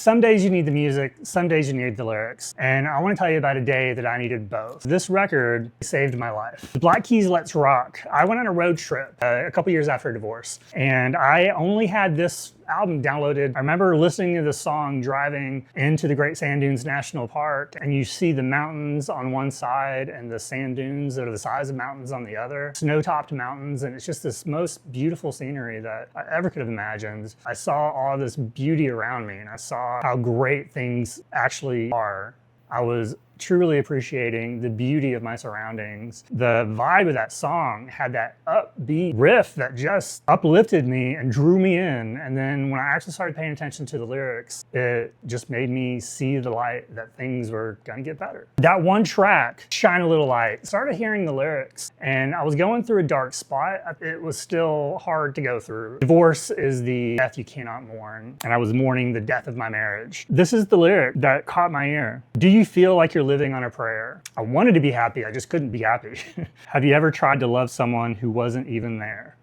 Some days you need the music, some days you need the lyrics. And I want to tell you about a day that I needed both. This record saved my life. Black Keys' Let's Rock. I went on a road trip a couple years after a divorce, and I only had this album downloaded. I remember listening to this song driving into the Great Sand Dunes National Park, and you see the mountains on one side and the sand dunes that are the size of mountains on the other. Snow-topped mountains, and it's just this most beautiful scenery that I ever could have imagined. I saw all this beauty around me, and I saw how great things actually are. I was truly appreciating the beauty of my surroundings. The vibe of that song had that upbeat riff that just uplifted me and drew me in. And then when I actually started paying attention to the lyrics, it just made me see the light that things were gonna get better. That one track, Shine a Little Light, started hearing the lyrics and I was going through a dark spot. It was still hard to go through. Divorce is the death you cannot mourn. And I was mourning the death of my marriage. This is the lyric that caught my ear. Do you feel like you're living on a prayer? I wanted to be happy, I just couldn't be happy. Have you ever tried to love someone who wasn't even there?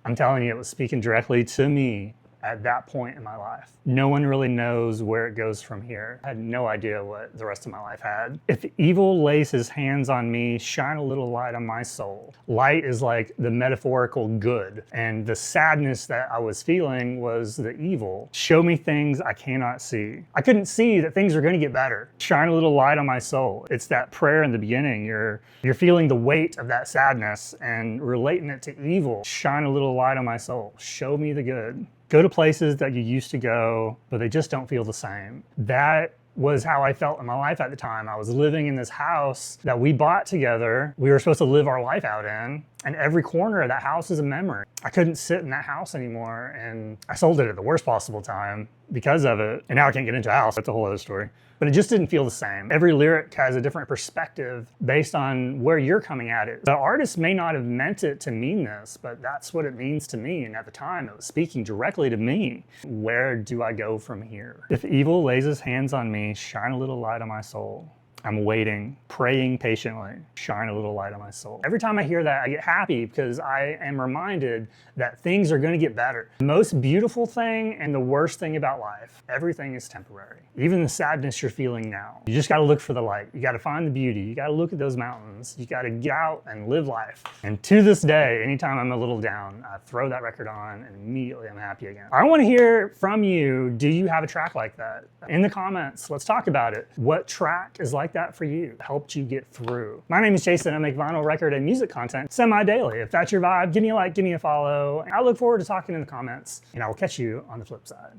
I'm telling you, it was speaking directly to me at that point in my life. No one really knows where it goes from here. I had no idea what the rest of my life had. If evil lays his hands on me, shine a little light on my soul. Light is like the metaphorical good, and the sadness that I was feeling was the evil. Show me things I cannot see. I couldn't see that things were gonna get better. Shine a little light on my soul. It's that prayer in the beginning. You're feeling the weight of that sadness and relating it to evil. Shine a little light on my soul. Show me the good. Go to places that you used to go, but they just don't feel the same. That was how I felt in my life at the time. I was living in this house that we bought together. We were supposed to live our life out in, and every corner of that house is a memory. I couldn't sit in that house anymore, and I sold it at the worst possible time because of it. And now I can't get into a house, that's a whole other story. But it just didn't feel the same. Every lyric has a different perspective based on where you're coming at it. The artist may not have meant it to mean this, but that's what it means to me. And at the time, it was speaking directly to me. Where do I go from here? If evil lays his hands on me, shine a little light on my soul. I'm waiting, praying patiently, shine a little light on my soul. Every time I hear that, I get happy because I am reminded that things are gonna get better. The most beautiful thing and the worst thing about life, everything is temporary. Even the sadness you're feeling now. You just gotta look for the light. You gotta find the beauty. You gotta look at those mountains. You gotta get out and live life. And to this day, anytime I'm a little down, I throw that record on and immediately I'm happy again. I wanna hear from you, do you have a track like that? In the comments, let's talk about it. What track is like that for you? Helped you get through? My name is Jason. I make vinyl, record, and music content semi-daily. If that's your vibe, give me a like, give me a follow. I look forward to talking in the comments, and I will catch you on the flip side.